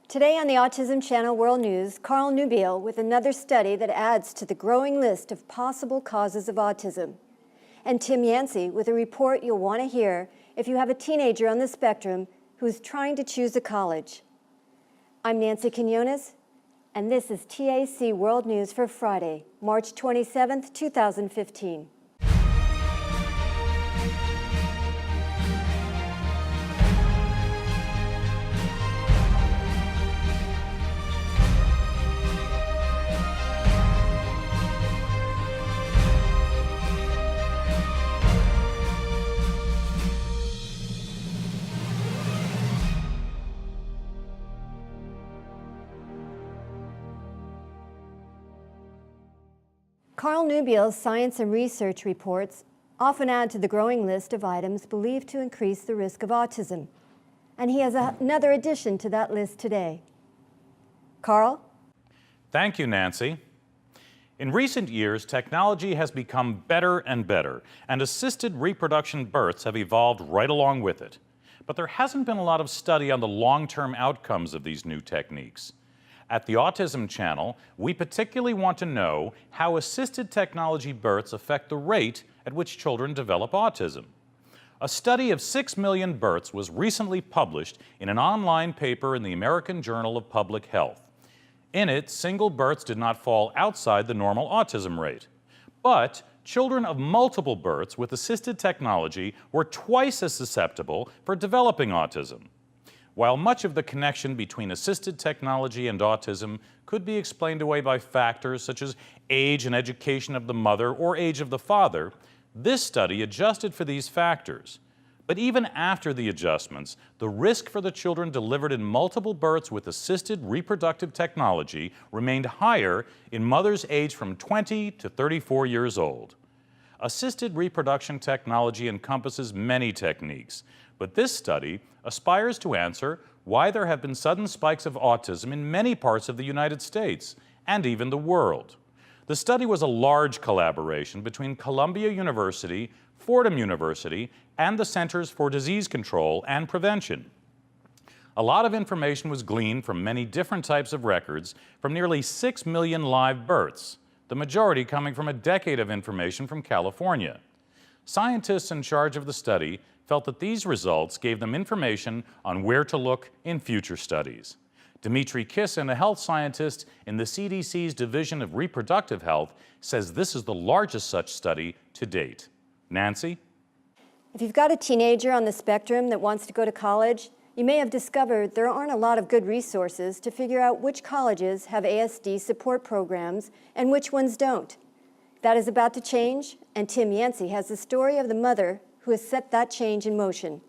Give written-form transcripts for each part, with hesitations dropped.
Today on the Autism Channel World News, Carl Nubiel with another study that adds to the growing list of possible causes of autism. And Tim Yancey with a report you'll want to hear if you have a teenager on the spectrum who's trying to choose a college. I'm Nancy Quinones, and this is TAC World News for Friday, March 27th, 2015. Carl Nubiel's science and research reports often add to the growing list of items believed to increase the risk of autism. And he has another addition to that list today. Carl? Thank you, Nancy. In recent years, technology has become better and better, and assisted reproduction births have evolved right along with it. But there hasn't been a lot of study on the long-term outcomes of these new techniques. At the Autism Channel, we particularly want to know how assisted technology births affect the rate at which children develop autism. A study of 6 million births was recently published in an online paper in the American Journal of Public Health. In it, single births did not fall outside the normal autism rate. But children of multiple births with assisted technology were twice as susceptible for developing autism. While much of the connection between assisted technology and autism could be explained away by factors such as age and education of the mother or age of the father, this study adjusted for these factors. But even after the adjustments, the risk for the children delivered in multiple births with assisted reproductive technology remained higher in mothers aged from 20 to 34 years old. Assisted reproduction technology encompasses many techniques, but this study aspires to answer why there have been sudden spikes of autism in many parts of the United States and even the world. The study was a large collaboration between Columbia University, Fordham University, and the Centers for Disease Control and Prevention. A lot of information was gleaned from many different types of records from nearly 6 million live births, the majority coming from a decade of information from California. Scientists in charge of the study felt that these results gave them information on where to look in future studies. Dimitri Kissin, a health scientist in the CDC's Division of Reproductive Health, says this is the largest such study to date. Nancy? If you've got a teenager on the spectrum that wants to go to college, you may have discovered there aren't a lot of good resources to figure out which colleges have ASD support programs and which ones don't. That is about to change, and Tim Yancey has the story of the mother who has set that change in motion.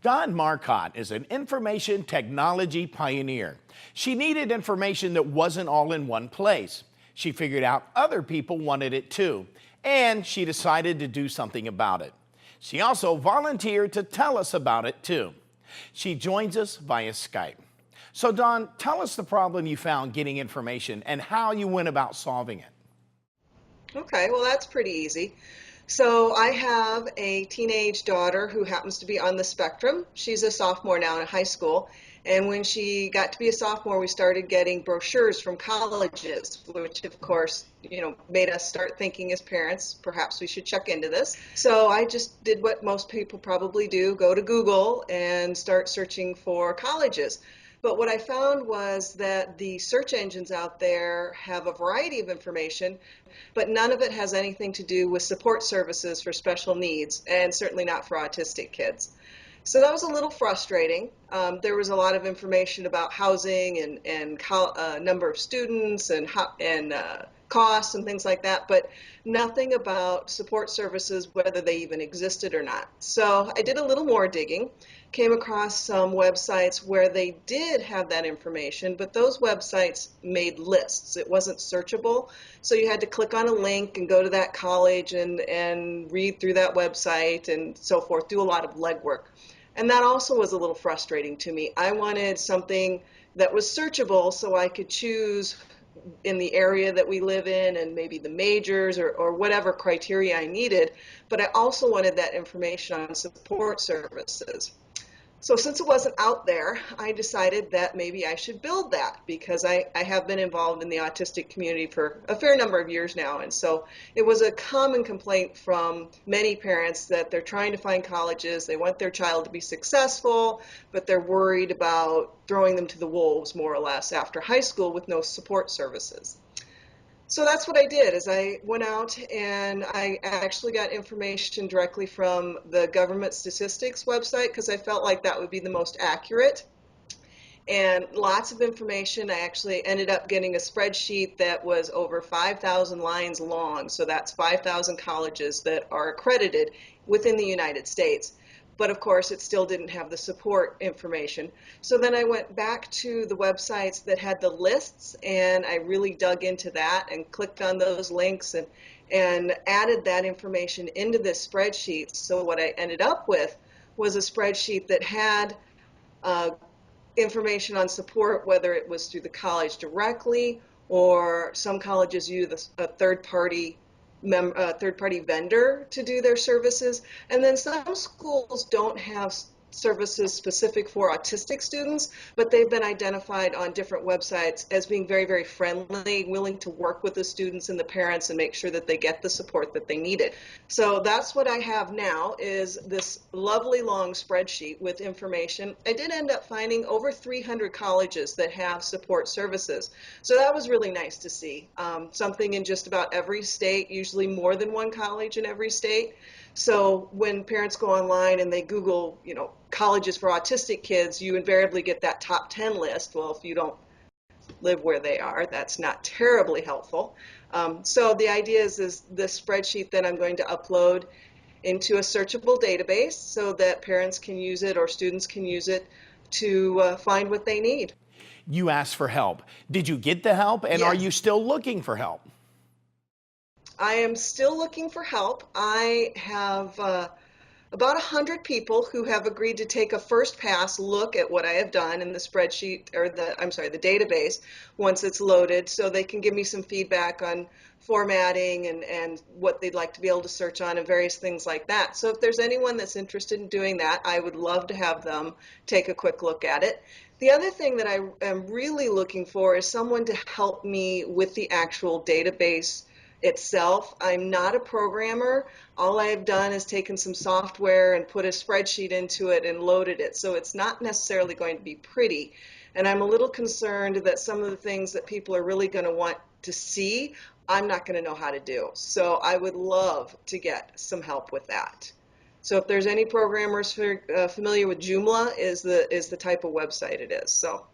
Dawn Marcotte is an information technology pioneer. She needed information that wasn't all in one place. She figured out other people wanted it too, and she decided to do something about it. She also volunteered to tell us about it too. She joins us via Skype. So Dawn, tell us the problem you found getting information and how you went about solving it. Okay, well that's pretty easy. So I have a teenage daughter who happens to be on the spectrum. She's a sophomore now in high school. And when she got to be a sophomore, we started getting brochures from colleges, which of course, made us start thinking as parents, perhaps we should check into this. So I just did what most people probably do, go to Google and start searching for colleges. But what I found was that the search engines out there have a variety of information, but none of it has anything to do with support services for special needs, and certainly not for autistic kids. So that was a little frustrating. There was a lot of information about housing and number of students and costs and things like that, but nothing about support services, whether they even existed or not. So I did a little more digging, came across some websites where they did have that information, but those websites made lists. It wasn't searchable, so you had to click on a link and go to that college and read through that website and so forth, do a lot of legwork. And that also was a little frustrating to me. I wanted something that was searchable so I could choose in the area that we live in and maybe the majors or whatever criteria I needed, but I also wanted that information on support services. So since it wasn't out there, I decided that maybe I should build that, because I have been involved in the autistic community for a fair number of years now. And so it was a common complaint from many parents that they're trying to find colleges, they want their child to be successful, but they're worried about throwing them to the wolves, more or less, after high school with no support services. So that's what I did, is I went out and I actually got information directly from the government statistics website, because I felt like that would be the most accurate. And lots of information. I actually ended up getting a spreadsheet that was over 5,000 lines long. So that's 5,000 colleges that are accredited within the United States. But of course, it still didn't have the support information. So then I went back to the websites that had the lists, and I really dug into that and clicked on those links and added that information into this spreadsheet. So what I ended up with was a spreadsheet that had information on support, whether it was through the college directly, or some colleges use a third-party vendor to do their services. And then some schools don't have services specific for autistic students, but they've been identified on different websites as being very, very friendly, willing to work with the students and the parents and make sure that they get the support that they needed. So that's what I have now, is this lovely long spreadsheet with information. I did end up finding over 300 colleges that have support services. So that was really nice to see. Something in just about every state, usually more than one college in every state. So when parents go online and they Google, colleges for autistic kids, you invariably get that top 10 list. Well, if you don't live where they are, that's not terribly helpful. So the idea is this spreadsheet that I'm going to upload into a searchable database so that parents can use it or students can use it to find what they need. You asked for help. Did you get the help, and Yes. are you still looking for help? I am still looking for help. I have about 100 people who have agreed to take a first pass look at what I have done in the spreadsheet, or the database, once it's loaded, so they can give me some feedback on formatting and what they'd like to be able to search on and various things like that. So if there's anyone that's interested in doing that, I would love to have them take a quick look at it. The other thing that I am really looking for is someone to help me with the actual database itself. I'm not a programmer. All I've done is taken some software and put a spreadsheet into it and loaded it. So it's not necessarily going to be pretty. And I'm a little concerned that some of the things that people are really going to want to see, I'm not going to know how to do. So I would love to get some help with that. So if there's any programmers familiar with Joomla, is the type of website it is. So.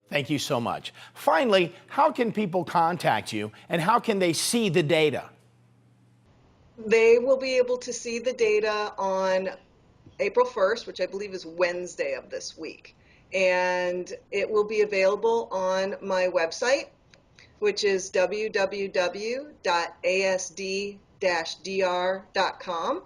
Thank you so much. Finally, how can people contact you, and how can they see the data? They will be able to see the data on April 1st, which I believe is Wednesday of this week. And it will be available on my website, which is www.asd-dr.com.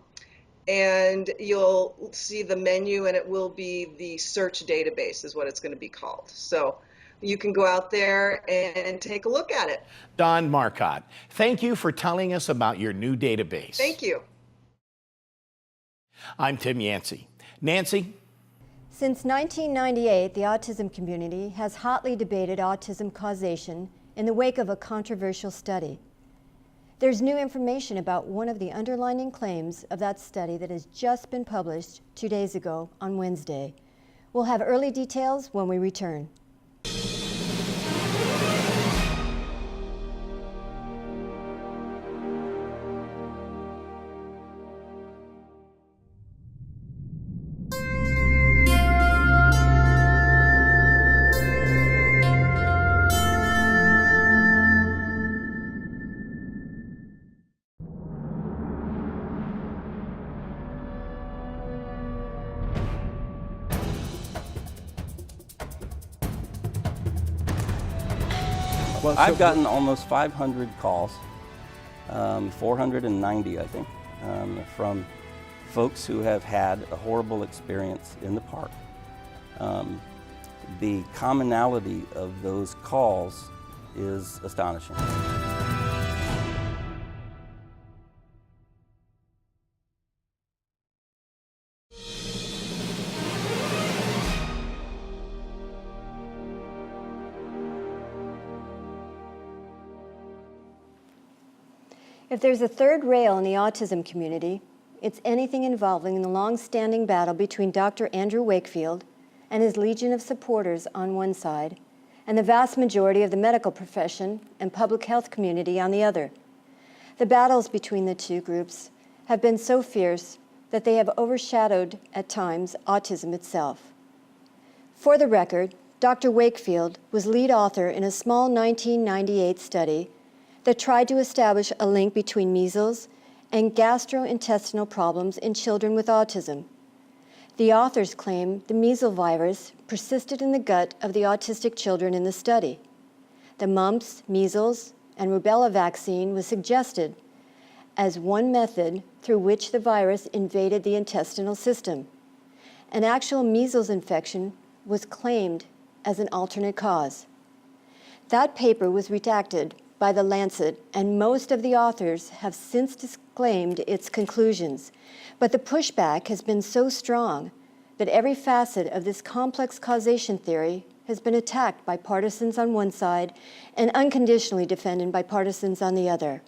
And you'll see the menu, and it will be the search database is what it's going to be called. So you can go out there and take a look at it. Dawn Marcotte, thank you for telling us about your new database. Thank you. I'm Tim Yancey. Nancy? Since 1998, the autism community has hotly debated autism causation in the wake of a controversial study. There's new information about one of the underlying claims of that study that has just been published 2 days ago on Wednesday. We'll have early details when we return. Well, I've gotten almost 500 calls, 490, I think, from folks who have had a horrible experience in the park. The commonality of those calls is astonishing. If there's a third rail in the autism community, it's anything involving the long-standing battle between Dr. Andrew Wakefield and his legion of supporters on one side, and the vast majority of the medical profession and public health community on the other. The battles between the two groups have been so fierce that they have overshadowed, at times, autism itself. For the record, Dr. Wakefield was lead author in a small 1998 study that tried to establish a link between measles and gastrointestinal problems in children with autism. The authors claim the measles virus persisted in the gut of the autistic children in the study. The mumps, measles, and rubella vaccine was suggested as one method through which the virus invaded the intestinal system. An actual measles infection was claimed as an alternate cause. That paper was redacted by The Lancet, and most of the authors have since disclaimed its conclusions. But the pushback has been so strong that every facet of this complex causation theory has been attacked by partisans on one side and unconditionally defended by partisans on the other.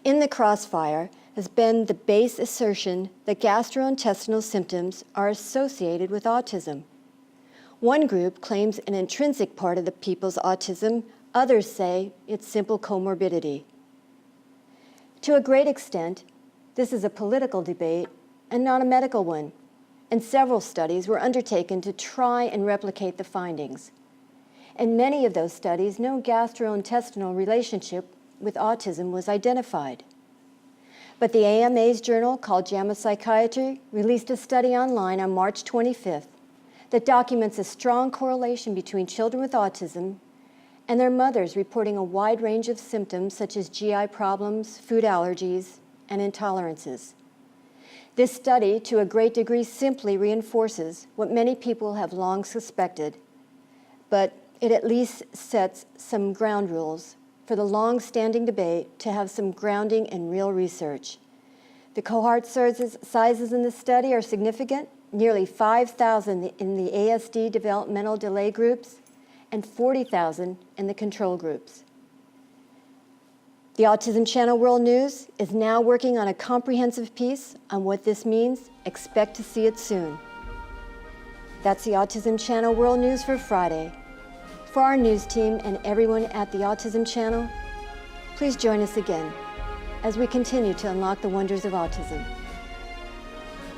In the crossfire has been the base assertion that gastrointestinal symptoms are associated with autism. One group claims an intrinsic part of the people's autism, others say it's simple comorbidity. To a great extent, this is a political debate and not a medical one, and several studies were undertaken to try and replicate the findings. In many of those studies, no gastrointestinal relationship with autism was identified. But the AMA's journal called JAMA Psychiatry released a study online on March 25th that documents a strong correlation between children with autism and their mothers reporting a wide range of symptoms such as GI problems, food allergies, and intolerances. This study, to a great degree, simply reinforces what many people have long suspected, but it at least sets some ground rules for the long-standing debate to have some grounding in real research. The cohort sizes in this study are significant, nearly 5,000 in the ASD developmental delay groups and 40,000 in the control groups. The Autism Channel World News is now working on a comprehensive piece on what this means. Expect to see it soon. That's the Autism Channel World News for Friday. For our news team and everyone at the Autism Channel, please join us again as we continue to unlock the wonders of autism.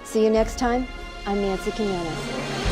See you next time. I'm Nancy Quinones.